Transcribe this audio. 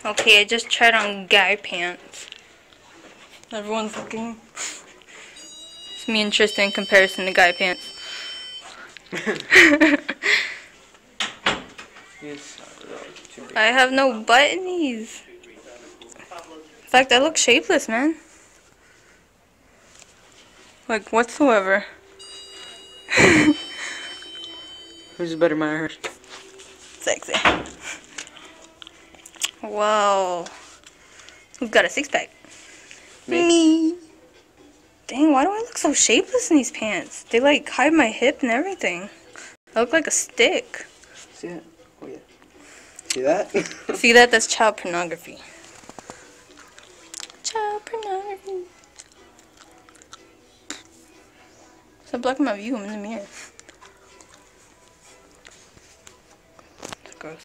Okay, I just tried on guy pants. Everyone's looking. It's me and Tristan in comparison to guy pants. I have no buttonies. In fact, I look shapeless, man. Like, whatsoever. Who's better, mine or hers? Sexy. Whoa. Who's got a six-pack? Me. Dang, why do I look so shapeless in these pants? They, like, hide my hip and everything. I look like a stick. See that? Oh, yeah. See that? See that? That's child pornography. Child pornography. Stop blocking my view. I'm in the mirror.